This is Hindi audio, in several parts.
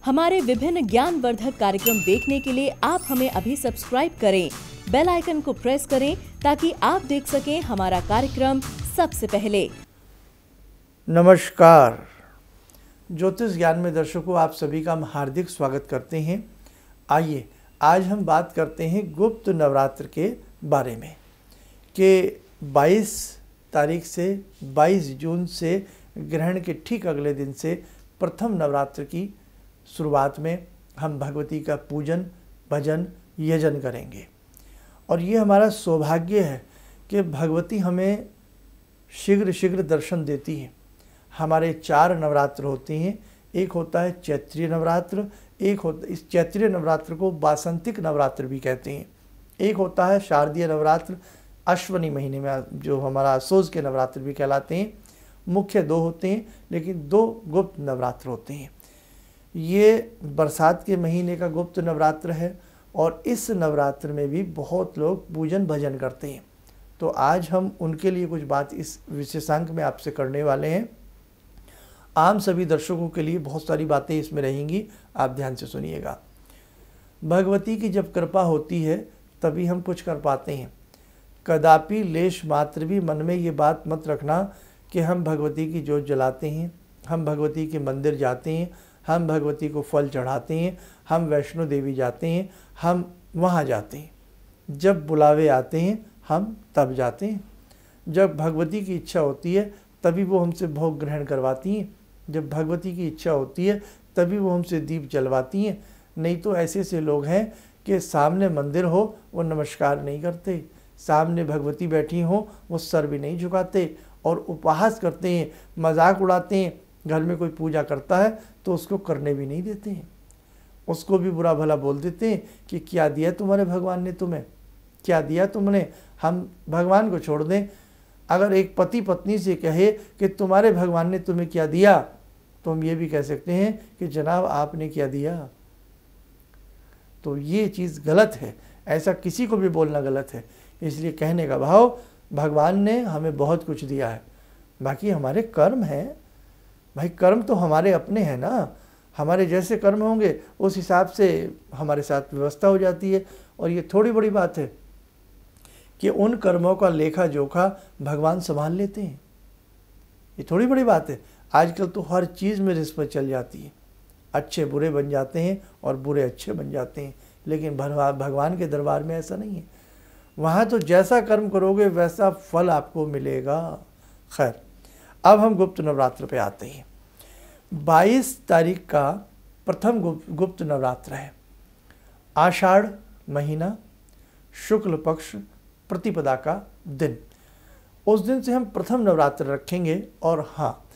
हमारे विभिन्न ज्ञानवर्धक कार्यक्रम देखने के लिए आप हमें अभी सब्सक्राइब करें, बेल आइकन को प्रेस करें ताकि आप देख सकें हमारा कार्यक्रम सबसे पहले। नमस्कार, ज्योतिष ज्ञान में दर्शकों आप सभी का हम हार्दिक स्वागत करते हैं। आइए आज हम बात करते हैं गुप्त नवरात्र के बारे में कि 22 तारीख से 22 जून से ग्रहण के ठीक अगले दिन से प्रथम नवरात्र की शुरुआत में हम भगवती का पूजन, भजन, यजन करेंगे। और ये हमारा सौभाग्य है कि भगवती हमें शीघ्र शीघ्र दर्शन देती है। हमारे 4 नवरात्र होते हैं। एक होता है चैत्रीय नवरात्र, इस चैत्रीय नवरात्र को वासंतिक नवरात्र भी कहते हैं। एक होता है शारदीय नवरात्र, अश्वनी महीने में जो हमारा असोज के नवरात्र भी कहलाते हैं। मुख्य 2 होते हैं लेकिन 2 गुप्त नवरात्र होते हैं। ये बरसात के महीने का गुप्त नवरात्र है और इस नवरात्र में भी बहुत लोग पूजन भजन करते हैं। तो आज हम उनके लिए कुछ बात इस विशेषांक में आपसे करने वाले हैं। आम सभी दर्शकों के लिए बहुत सारी बातें इसमें रहेंगी, आप ध्यान से सुनिएगा। भगवती की जब कृपा होती है तभी हम कुछ कर पाते हैं। कदापि लेश मात्र भी मन में ये बात मत रखना कि हम भगवती की जोत जलाते हैं, हम भगवती के मंदिर जाते हैं, हम भगवती को फल चढ़ाते हैं, हम वैष्णो देवी जाते हैं, हम वहाँ जाते हैं। जब बुलावे आते हैं हम तब जाते हैं। जब भगवती की इच्छा होती है तभी वो हमसे भोग ग्रहण करवाती हैं। जब भगवती की इच्छा होती है तभी वो हमसे दीप जलवाती हैं। नहीं तो ऐसे से लोग हैं कि सामने मंदिर हो वो नमस्कार नहीं करते, सामने भगवती बैठी हो वो सर भी नहीं झुकाते और उपहास करते हैं, मजाक उड़ाते हैं। घर में कोई पूजा करता है तो उसको करने भी नहीं देते हैं, उसको भी बुरा भला बोल देते हैं कि क्या दिया तुम्हारे भगवान ने तुम्हें, क्या दिया तुमने, हम भगवान को छोड़ दें। अगर एक पति पत्नी से कहे कि तुम्हारे भगवान ने तुम्हें क्या दिया, तो हम ये भी कह सकते हैं कि जनाब आपने क्या दिया। तो ये चीज़ गलत है, ऐसा किसी को भी बोलना गलत है। इसलिए कहने का भाव, भगवान ने हमें बहुत कुछ दिया है, बाकी हमारे कर्म हैं। भाई कर्म तो हमारे अपने हैं ना, हमारे जैसे कर्म होंगे उस हिसाब से हमारे साथ व्यवस्था हो जाती है। और ये थोड़ी बड़ी बात है कि उन कर्मों का लेखा जोखा भगवान संभाल लेते हैं, ये थोड़ी बड़ी बात है। आजकल तो हर चीज़ में रिश्वत चल जाती है, अच्छे बुरे बन जाते हैं और बुरे अच्छे बन जाते हैं। लेकिन भगवान के दरबार में ऐसा नहीं है, वहाँ तो जैसा कर्म करोगे वैसा फल आपको मिलेगा। खैर, अब हम गुप्त नवरात्र पे आते हैं। 22 तारीख का प्रथम गुप्त नवरात्र है। आषाढ़ महीना, शुक्ल पक्ष, प्रतिपदा का दिन। उस दिन से हम प्रथम नवरात्र रखेंगे। और हाँ,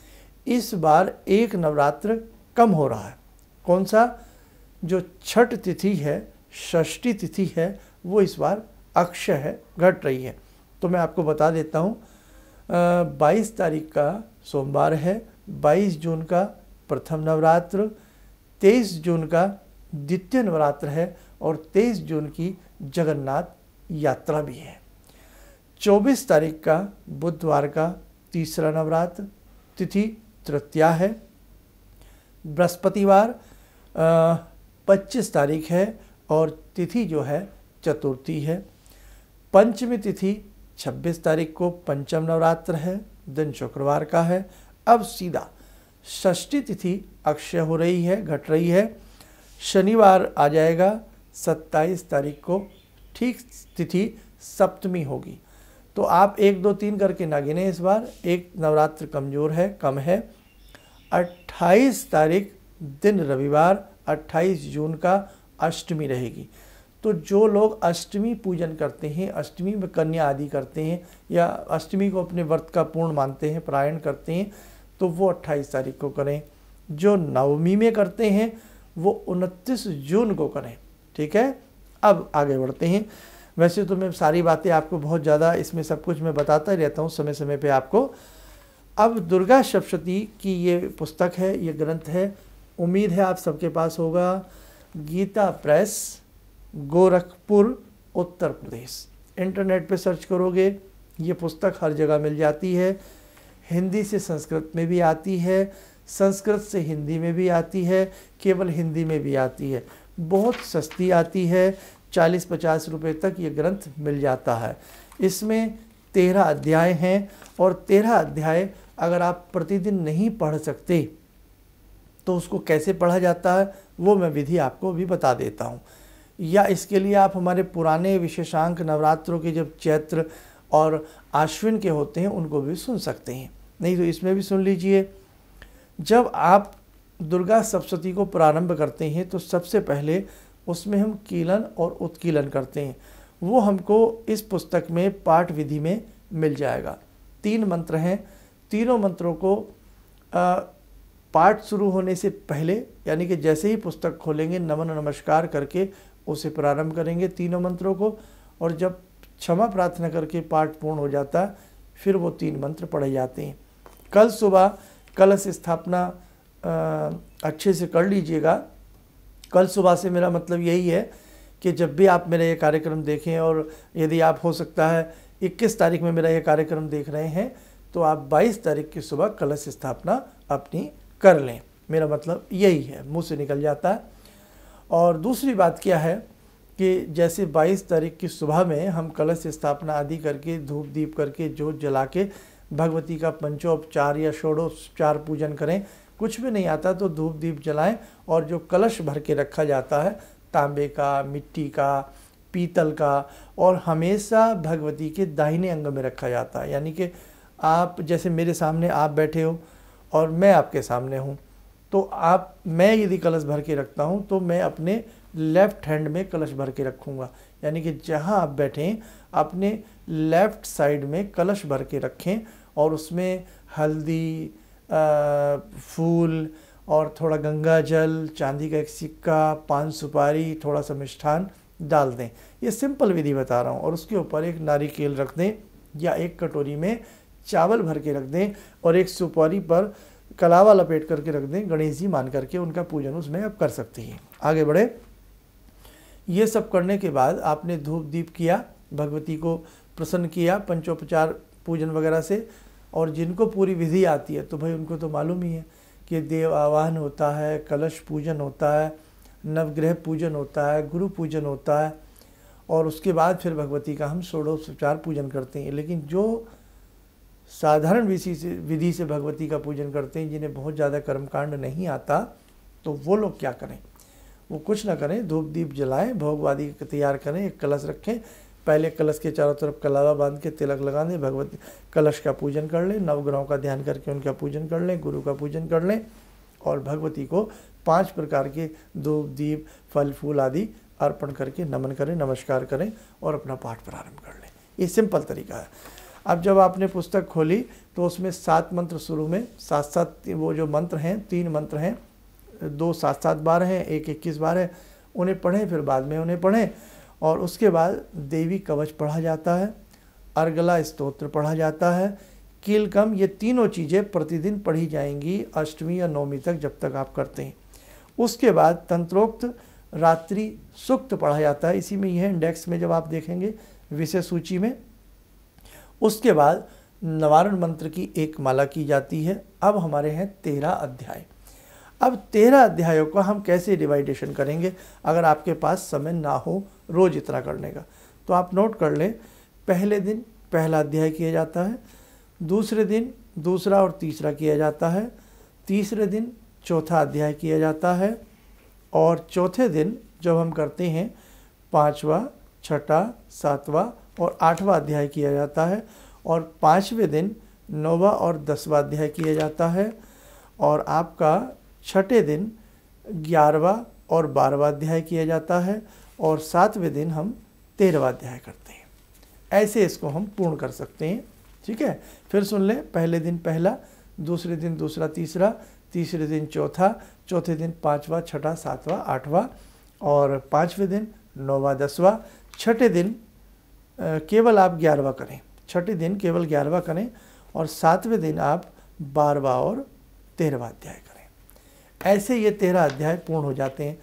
इस बार एक नवरात्र कम हो रहा है। कौन सा? जो छठ तिथि है, षष्ठी तिथि है, वो इस बार अक्षय है, घट रही है। तो मैं आपको बता देता हूँ, 22 तारीख का सोमवार है, 22 जून का प्रथम नवरात्र, 23 जून का द्वितीय नवरात्र है और 23 जून की जगन्नाथ यात्रा भी है। 24 तारीख का बुधवार का तीसरा नवरात्र, तिथि तृतीया है। बृहस्पतिवार 25 तारीख है और तिथि जो है चतुर्थी है। पंचमी तिथि 26 तारीख को पंचम नवरात्र है, दिन शुक्रवार का है। अब सीधा षष्ठी तिथि अक्षय हो रही है, घट रही है। शनिवार आ जाएगा 27 तारीख को, ठीक तिथि सप्तमी होगी। तो आप 1 2 3 करके ना गिने, इस बार एक नवरात्र कमज़ोर है, कम है। 28 तारीख दिन रविवार, 28 जून का अष्टमी रहेगी। तो जो लोग अष्टमी पूजन करते हैं, अष्टमी में कन्या आदि करते हैं या अष्टमी को अपने व्रत का पूर्ण मानते हैं, पारायण करते हैं, तो वो 28 तारीख को करें। जो नवमी में करते हैं वो 29 जून को करें। ठीक है, अब आगे बढ़ते हैं। वैसे तो मैं सारी बातें आपको बहुत ज़्यादा इसमें सब कुछ मैं बताता ही रहता हूँ समय समय पे आपको। अब दुर्गा सप्तशती की ये पुस्तक है, ये ग्रंथ है, उम्मीद है आप सबके पास होगा। गीता प्रेस, गोरखपुर, उत्तर प्रदेश। इंटरनेट पे सर्च करोगे ये पुस्तक हर जगह मिल जाती है। हिंदी से संस्कृत में भी आती है, संस्कृत से हिंदी में भी आती है, केवल हिंदी में भी आती है, बहुत सस्ती आती है, 40-50 रुपये तक ये ग्रंथ मिल जाता है। इसमें 13 अध्याय हैं और 13 अध्याय अगर आप प्रतिदिन नहीं पढ़ सकते तो उसको कैसे पढ़ा जाता है वो मैं विधि आपको भी बता देता हूँ। या इसके लिए आप हमारे पुराने विशेषांक नवरात्रों के जब चैत्र और आश्विन के होते हैं उनको भी सुन सकते हैं, नहीं तो इसमें भी सुन लीजिए। जब आप दुर्गा सप्तशती को प्रारंभ करते हैं तो सबसे पहले उसमें हम कीलन और उत्कीलन करते हैं, वो हमको इस पुस्तक में पाठ विधि में मिल जाएगा। 3 मंत्र हैं, तीनों मंत्रों को पाठ शुरू होने से पहले यानी कि जैसे ही पुस्तक खोलेंगे नमन नमस्कार करके उसे प्रारंभ करेंगे तीनों मंत्रों को, और जब क्षमा प्रार्थना करके पाठ पूर्ण हो जाता है फिर वो 3 मंत्र पढ़े जाते हैं। कल सुबह कलश स्थापना अच्छे से कर लीजिएगा। कल सुबह से मेरा मतलब यही है कि जब भी आप मेरा ये कार्यक्रम देखें, और यदि आप हो सकता है 21 तारीख में मेरा ये कार्यक्रम देख रहे हैं तो आप 22 तारीख की सुबह कलश स्थापना अपनी कर लें, मेरा मतलब यही है, मुंह से निकल जाता है। और दूसरी बात क्या है कि जैसे 22 तारीख की सुबह में हम कलश स्थापना आदि करके धूप दीप करके जोत जला के भगवती का पंचोपचार या षोडोपचार पूजन करें, कुछ भी नहीं आता तो धूप दीप जलाएं, और जो कलश भर के रखा जाता है तांबे का, मिट्टी का, पीतल का, और हमेशा भगवती के दाहिने अंग में रखा जाता है। यानी कि आप जैसे मेरे सामने आप बैठे हो और मैं आपके सामने हूँ, तो मैं यदि कलश भर के रखता हूँ तो मैं अपने लेफ्ट हैंड में कलश भर के रखूँगा, यानी कि जहाँ आप बैठें अपने लेफ्ट साइड में कलश भर के रखें, और उसमें हल्दी, फूल और थोड़ा गंगा जल, चांदी का एक सिक्का, पान सुपारी, थोड़ा सा मिष्ठान डाल दें। ये सिंपल विधि बता रहा हूँ। और उसके ऊपर एक नारिकेल रख दें या एक कटोरी में चावल भर के रख दें और एक सुपारी पर कलावा लपेट करके रख दें, गणेश जी मान करके उनका पूजन उसमें आप कर सकते हैं। आगे बढ़े। ये सब करने के बाद आपने धूप दीप किया, भगवती को प्रसन्न किया पंचोपचार पूजन वगैरह से, और जिनको पूरी विधि आती है तो भाई उनको तो मालूम ही है कि देव आवाहन होता है, कलश पूजन होता है, नवग्रह पूजन होता है, गुरु पूजन होता है, और उसके बाद फिर भगवती का हम षोडशोपचार पूजन करते हैं। लेकिन जो साधारण विधि से भगवती का पूजन करते हैं, जिन्हें बहुत ज़्यादा कर्मकांड नहीं आता, तो वो लोग क्या करें, वो कुछ ना करें, धूप दीप जलाएं, भोगवादी तैयार करें, एक कलश रखें, पहले कलश के चारों तरफ कलावा बांध के तिलक लगा दें, भगवती कलश का पूजन कर लें, नवग्रहों का ध्यान करके उनका पूजन कर लें, गुरु का पूजन कर लें, और भगवती को 5 प्रकार के धूप दीप फल फूल आदि अर्पण करके नमन करें, नमस्कार करें और अपना पाठ प्रारंभ कर लें। ये सिंपल तरीका है। अब जब आपने पुस्तक खोली तो उसमें 7 मंत्र शुरू में, 7 वो जो मंत्र हैं, 3 मंत्र हैं, 2 7 बार हैं, 1 21 बार है, उन्हें पढ़ें, फिर बाद में उन्हें पढ़ें, और उसके बाद देवी कवच पढ़ा जाता है, अर्गला स्तोत्र पढ़ा जाता है, कीलकम, ये तीनों चीज़ें प्रतिदिन पढ़ी जाएंगी 8वीं या 9वीं तक, जब तक आप करते हैं। उसके बाद तंत्रोक्त रात्रि सूक्त पढ़ा जाता है, इसी में यह इंडेक्स में जब आप देखेंगे विषय सूची में। उसके बाद नवारण मंत्र की एक माला की जाती है। अब हमारे हैं 13 अध्याय। अब 13 अध्यायों को हम कैसे डिवाइडेशन करेंगे, अगर आपके पास समय ना हो रोज इतना करने का, तो आप नोट कर लें। पहले दिन पहला अध्याय किया जाता है, दूसरे दिन दूसरा और तीसरा किया जाता है, तीसरे दिन चौथा अध्याय किया जाता है, और चौथे दिन जब हम करते हैं 5वां, 6वां, 7वां और 8वां अध्याय किया जाता है, और 5वें दिन 9वां और 10वां अध्याय किया जाता है, और आपका 6ठे दिन 11वां और 12वां अध्याय किया जाता है, और 7वें दिन हम 13वां अध्याय करते हैं। ऐसे इसको हम पूर्ण कर सकते हैं। ठीक है, फिर सुन लें। पहले दिन पहला, दूसरे दिन दूसरा, तीसरा, तीसरे दिन चौथा, चौथे दिन 5वां, 6वां, 7वां, 8वां, और 5वें दिन 9वां, 10वां, 6ठे दिन केवल आप 11वां करें, 6ठे दिन केवल 11वां करें, और 7वें दिन आप 12वां और 13वां अध्याय करें। ऐसे ये 13 अध्याय पूर्ण हो जाते हैं।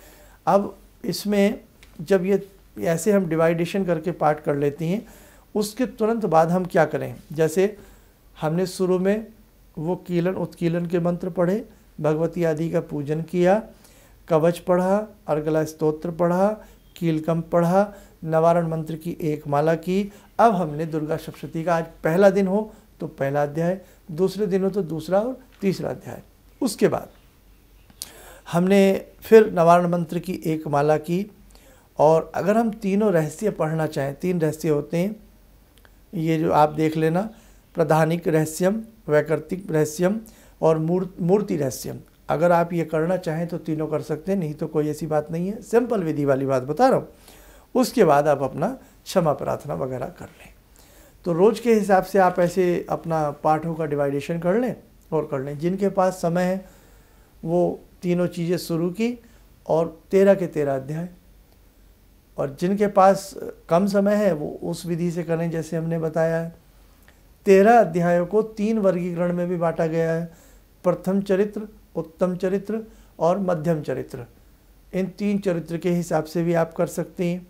अब इसमें जब ये ऐसे हम डिवाइडेशन करके पाठ कर लेती हैं, उसके तुरंत बाद हम क्या करें, जैसे हमने शुरू में वो कीलन उत्कीलन के मंत्र पढ़े, भगवती आदि का पूजन किया, कवच पढ़ा, अर्गला स्तोत्र पढ़ा, कीलकंठ पढ़ा, नवारण मंत्र की एक माला की। अब हमने दुर्गा सप्तशती का, आज पहला दिन हो तो पहला अध्याय, दूसरे दिन हो तो दूसरा और तीसरा अध्याय। उसके बाद हमने फिर नवारण मंत्र की एक माला की। और अगर हम तीनों रहस्य पढ़ना चाहें, 3 रहस्य होते हैं, ये जो आप देख लेना, प्रधानिक रहस्यम, वैकर्तिक रहस्यम और मूर्ति रहस्यम। अगर आप ये करना चाहें तो तीनों कर सकते हैं, नहीं तो कोई ऐसी बात नहीं है, सिंपल विधि वाली बात बता रहा हूँ। उसके बाद आप अपना क्षमा प्रार्थना वगैरह कर लें। तो रोज़ के हिसाब से आप ऐसे अपना पाठों का डिवाइडेशन कर लें और कर लें। जिनके पास समय है वो तीनों चीज़ें शुरू की और 13 के 13 अध्याय, और जिनके पास कम समय है वो उस विधि से करें जैसे हमने बताया है। 13 अध्यायों को 3 वर्गीकरण में भी बांटा गया है, प्रथम चरित्र, उत्तम चरित्र और मध्यम चरित्र। इन 3 चरित्र के हिसाब से भी आप कर सकते हैं।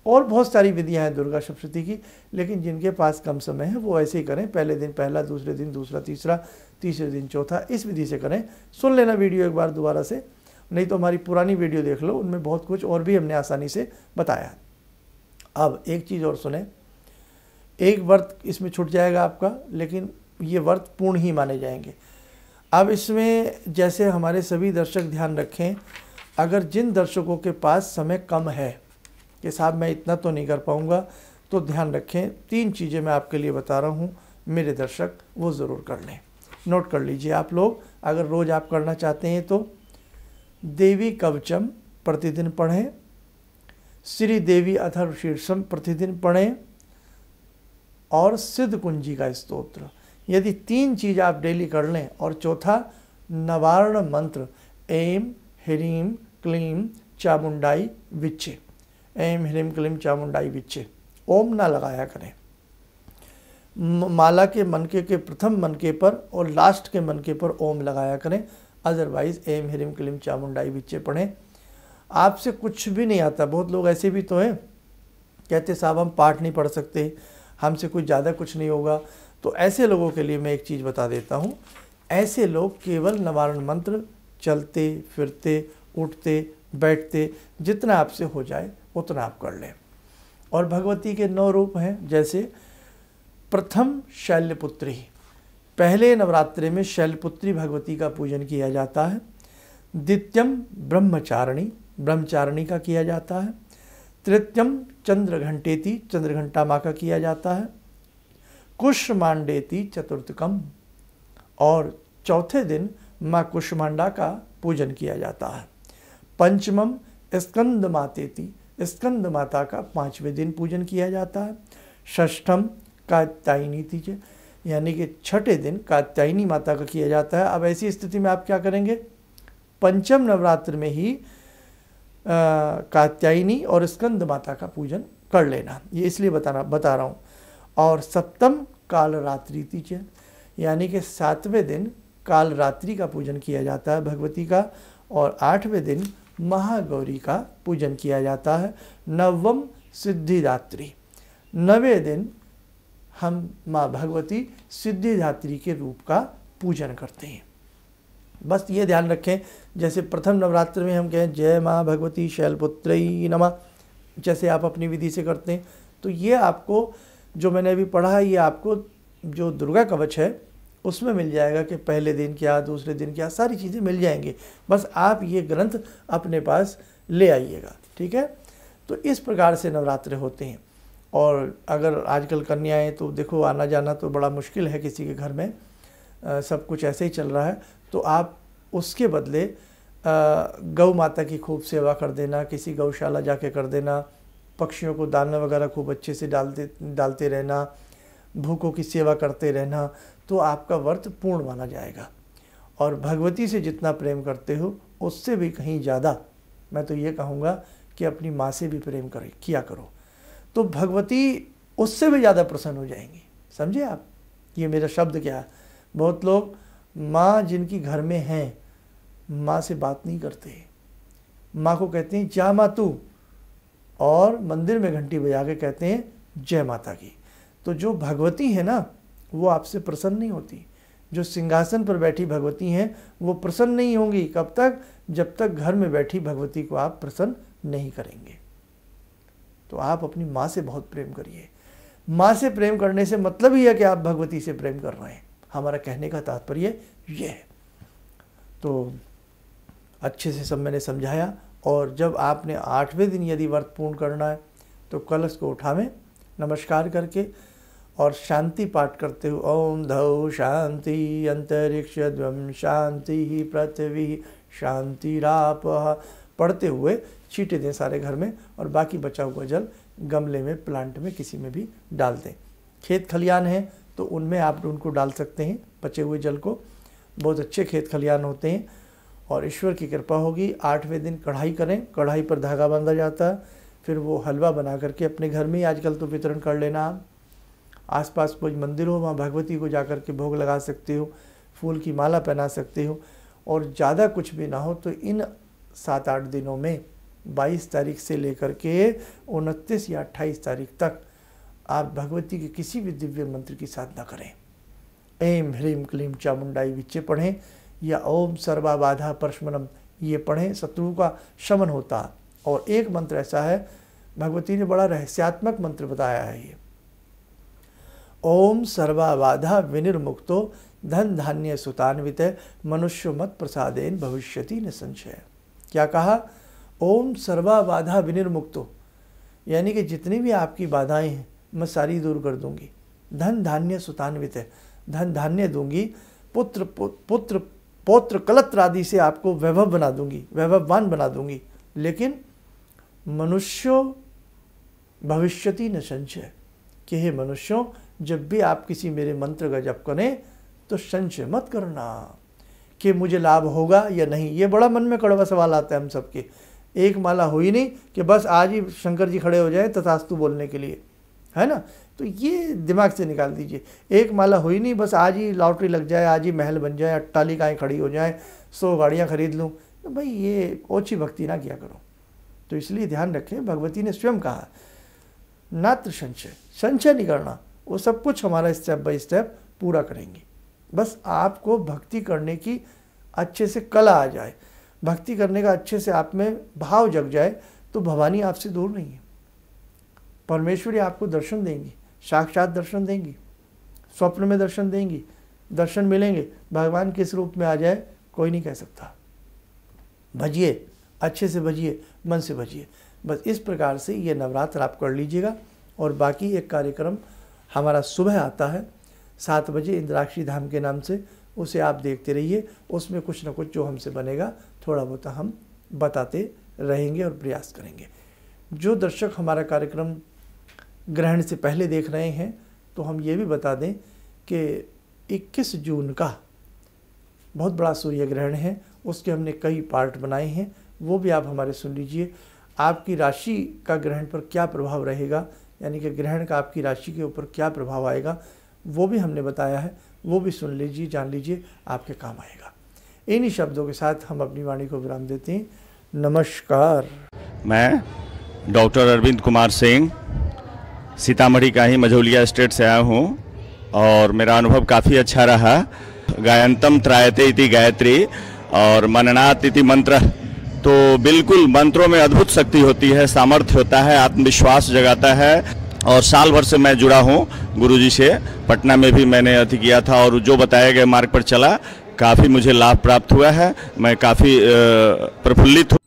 और बहुत सारी विधियां हैं दुर्गा सप्तशती की, लेकिन जिनके पास कम समय है वो ऐसे ही करें, पहले दिन पहला, दूसरे दिन दूसरा, तीसरा, तीसरे दिन चौथा, इस विधि से करें। सुन लेना वीडियो एक बार दोबारा से, नहीं तो हमारी पुरानी वीडियो देख लो, उनमें बहुत कुछ और भी हमने आसानी से बताया है। अब एक चीज़ और सुने, एक व्रत इसमें छूट जाएगा आपका, लेकिन ये व्रत पूर्ण ही माने जाएंगे। अब इसमें जैसे हमारे सभी दर्शक ध्यान रखें, अगर जिन दर्शकों के पास समय कम है कि साहब मैं इतना तो नहीं कर पाऊँगा, तो ध्यान रखें, 3 चीज़ें मैं आपके लिए बता रहा हूँ मेरे दर्शक, वो ज़रूर कर लें। नोट कर लीजिए आप लोग, अगर रोज़ आप करना चाहते हैं तो देवी कवचम प्रतिदिन पढ़ें, श्री देवी अथर्व शीर्षम प्रतिदिन पढ़ें और सिद्ध कुंजी का स्तोत्र। यदि 3 चीज़ आप डेली कर लें, और चौथा नवारण मंत्र ऐं ह्रीं क्लीं चामुंडाई विच्चे, ऐं ह्रीं क्लीं चामुंडाई विच्चे, ओम ना लगाया करें। माला के मनके के प्रथम मनके पर और लास्ट के मनके पर ओम लगाया करें, अदरवाइज ऐं ह्रीं क्लीं चामुंडाई विच्चे पढ़ें। आपसे कुछ भी नहीं आता, बहुत लोग ऐसे भी तो हैं कहते साहब हम पाठ नहीं पढ़ सकते, हमसे कुछ ज़्यादा कुछ नहीं होगा। तो ऐसे लोगों के लिए मैं एक चीज़ बता देता हूँ, ऐसे लोग केवल नवारण मंत्र चलते फिरते उठते बैठते जितना आपसे हो जाए उतना आप कर लें। और भगवती के 9 रूप हैं, जैसे प्रथम शैलपुत्री, पहले नवरात्रि में शैलपुत्री भगवती का पूजन किया जाता है। द्वितीयम ब्रह्मचारिणी, ब्रह्मचारिणी का किया जाता है। तृतीयम चंद्रघंटेति, चंद्रघंटा माँ का किया जाता है। कुष्मांडेति चतुर्थकम, और चौथे दिन माँ कुष्मांडा का पूजन किया जाता है। पंचमम स्कंद मातेति, स्कंद माता का 5वें दिन पूजन किया जाता है। षष्ठम कात्यायनी तीज, यानी कि 6ठे दिन कात्यायनी माता का किया जाता है। अब ऐसी स्थिति में आप क्या करेंगे, पंचम नवरात्र में ही कात्यायनी और स्कंद माता का पूजन कर लेना, ये इसलिए बता रहा हूँ। और सप्तम कालरात्रि तीज, यानी कि 7वें दिन कालरात्रि का पूजन किया जाता है भगवती का। और 8वें दिन महागौरी का पूजन किया जाता है। नवम सिद्धिदात्री, 9वें दिन हम माँ भगवती सिद्धिदात्री के रूप का पूजन करते हैं। बस ये ध्यान रखें, जैसे प्रथम नवरात्र में हम कहें जय माँ भगवती शैलपुत्री नमः, जैसे आप अपनी विधि से करते हैं, तो ये आपको जो मैंने अभी पढ़ा है ये आपको जो दुर्गा कवच है उसमें मिल जाएगा कि पहले दिन क्या, दूसरे दिन क्या, सारी चीज़ें मिल जाएंगी। बस आप ये ग्रंथ अपने पास ले आइएगा, ठीक है। तो इस प्रकार से नवरात्र होते हैं। और अगर आजकल कन्याएं तो देखो आना जाना तो बड़ा मुश्किल है किसी के घर में, सब कुछ ऐसे ही चल रहा है, तो आप उसके बदले गौ माता की खूब सेवा कर देना, किसी गौशाला जाके कर देना, पक्षियों को दाना वगैरह खूब अच्छे से डालते रहना, भूखों की सेवा करते रहना, तो आपका व्रत पूर्ण माना जाएगा। और भगवती से जितना प्रेम करते हो उससे भी कहीं ज़्यादा मैं तो ये कहूँगा कि अपनी माँ से भी प्रेम किया करो, तो भगवती उससे भी ज़्यादा प्रसन्न हो जाएंगी। समझे आप, ये मेरा शब्द क्या है। बहुत लोग माँ जिनकी घर में हैं माँ से बात नहीं करते, माँ को कहते हैं जा माँ तू, और मंदिर में घंटी बजा के कहते हैं जय माता की। तो जो भगवती है ना वो आपसे प्रसन्न नहीं होती, जो सिंहासन पर बैठी भगवती हैं वो प्रसन्न नहीं होंगी। कब तक? जब तक घर में बैठी भगवती को आप प्रसन्न नहीं करेंगे। तो आप अपनी माँ से बहुत प्रेम करिए। माँ से प्रेम करने से मतलब ही है कि आप भगवती से प्रेम कर रहे हैं। हमारा कहने का तात्पर्य ये है। तो अच्छे से सब मैंने समझाया। और जब आपने 8वें दिन यदि व्रत पूर्ण करना है तो कलश को उठावें नमस्कार करके और शांति पाठ करते हुए ओम धौ शांति अंतरिक्ष द्वम शांति पृथ्वी शांतिराप पढ़ते हुए छींटे दें सारे घर में और बाकी बचा हुआ जल गमले में, प्लांट में, किसी में भी डाल दें। खेत खलियान हैं तो उनमें आप उनको डाल सकते हैं बचे हुए जल को। बहुत अच्छे खेत खलियान होते हैं और ईश्वर की कृपा होगी। 8वें दिन कढ़ाई करें, कढ़ाई पर धागा बांधा जाता है, फिर वो हलवा बना करके अपने घर में ही आजकल तो वितरण कर लेना। आप आसपास कोई मंदिर हो वहाँ भगवती को जाकर के भोग लगा सकते हो, फूल की माला पहना सकते हो। और ज़्यादा कुछ भी ना हो तो इन 7-8 दिनों में 22 तारीख से लेकर के 29 या 28 तारीख तक आप भगवती के किसी भी दिव्य मंत्र की साधना करें। ऐं ह्रीं क्लीं चामुंडाई विच्चे पढ़ें या ओम सर्वा बाधा परशमनम ये पढ़ें, शत्रु का शमन होता। और एक मंत्र ऐसा है, भगवती ने बड़ा रहस्यात्मक मंत्र बताया है ये, ओम सर्वा बाधा विनिर्मुक्तो धन धान्य सुतान्वित मनुष्य मत प्रसादेन भविष्यति न संशय। क्या कहा? ओम सर्वा बाधा विनिर्मुक्तो, यानी कि जितनी भी आपकी बाधाएं हैं मैं सारी दूर कर दूंगी। धन धान्य सुतान्वित, धन धान्य दूंगी, पुत्र पुत्र पौत्र कलत्र आदि से आपको वैभव बना दूंगी, वैभववान बना दूंगी। लेकिन मनुष्यो भविष्यति न संशय, कि हे मनुष्यों जब भी आप किसी मेरे मंत्र का जप करें तो संशय मत करना कि मुझे लाभ होगा या नहीं। ये बड़ा मन में कड़वा सवाल आता है हम सबके। एक माला हुई नहीं कि बस आज ही शंकर जी खड़े हो जाए तथास्तु बोलने के लिए, है ना। तो ये दिमाग से निकाल दीजिए। एक माला हुई नहीं बस आज ही लॉटरी लग जाए, आज ही महल बन जाए, अट्टालिकाएँ खड़ी हो जाएं, 100 गाड़ियाँ खरीद लूँ, तो भाई ये ओछी भक्ति ना किया करो। तो इसलिए ध्यान रखें, भगवती ने स्वयं कहा नात्र संशय, संशय नहीं करना, वो सब कुछ हमारा स्टेप बाय स्टेप पूरा करेंगी। बस आपको भक्ति करने की अच्छे से कला आ जाए, भक्ति करने का अच्छे से आप में भाव जग जाए तो भवानी आपसे दूर नहीं है। परमेश्वरी आपको दर्शन देंगी, साक्षात दर्शन देंगी, स्वप्न में दर्शन देंगी, दर्शन मिलेंगे। भगवान किस रूप में आ जाए कोई नहीं कह सकता। भजिए, अच्छे से भजिए, मन से भजिए। बस इस प्रकार से ये नवरात्र आप कर लीजिएगा। और बाकी एक कार्यक्रम हमारा सुबह आता है 7 बजे इंद्राक्षी धाम के नाम से, उसे आप देखते रहिए। उसमें कुछ ना कुछ जो हमसे बनेगा थोड़ा बहुत हम बताते रहेंगे और प्रयास करेंगे। जो दर्शक हमारा कार्यक्रम ग्रहण से पहले देख रहे हैं तो हम ये भी बता दें कि 21 जून का बहुत बड़ा सूर्य ग्रहण है, उसके हमने कई पार्ट बनाए हैं, वो भी आप हमारे सुन लीजिए। आपकी राशि का ग्रहण पर क्या प्रभाव रहेगा, यानी कि ग्रहण का आपकी राशि के ऊपर क्या प्रभाव आएगा, वो भी हमने बताया है, वो भी सुन लीजिए, जान लीजिए, आपके काम आएगा। इन्हीं शब्दों के साथ हम अपनी वाणी को विराम देते हैं। नमस्कार। मैं डॉक्टर अरविंद कुमार सिंह सीतामढ़ी का ही मझौलिया स्टेट से आया हूँ और मेरा अनुभव काफ़ी अच्छा रहा। गायंतम त्रायते इति गायत्री और मननात् इति मंत्र, तो बिल्कुल मंत्रों में अद्भुत शक्ति होती है, सामर्थ्य होता है, आत्मविश्वास जगाता है। और साल भर से मैं जुड़ा हूँ गुरुजी से, पटना में भी मैंने अति किया था और जो बताए गए मार्ग पर चला, काफ़ी मुझे लाभ प्राप्त हुआ है। मैं काफ़ी प्रफुल्लित हूँ।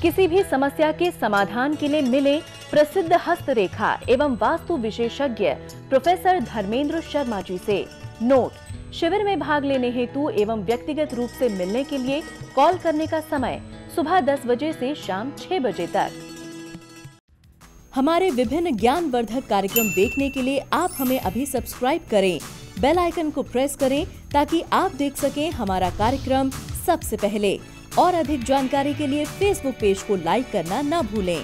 किसी भी समस्या के समाधान के लिए मिले प्रसिद्ध हस्तरेखा एवं वास्तु विशेषज्ञ प्रोफेसर धर्मेंद्र शर्मा जी से। नोट: शिविर में भाग लेने हेतु एवं व्यक्तिगत रूप से मिलने के लिए कॉल करने का समय सुबह 10 बजे से शाम 6 बजे तक। हमारे विभिन्न ज्ञानवर्धक कार्यक्रम देखने के लिए आप हमें अभी सब्सक्राइब करें, बेल आइकन को प्रेस करें ताकि आप देख सकें हमारा कार्यक्रम सबसे पहले। और अधिक जानकारी के लिए फेसबुक पेज को लाइक करना न भूलें।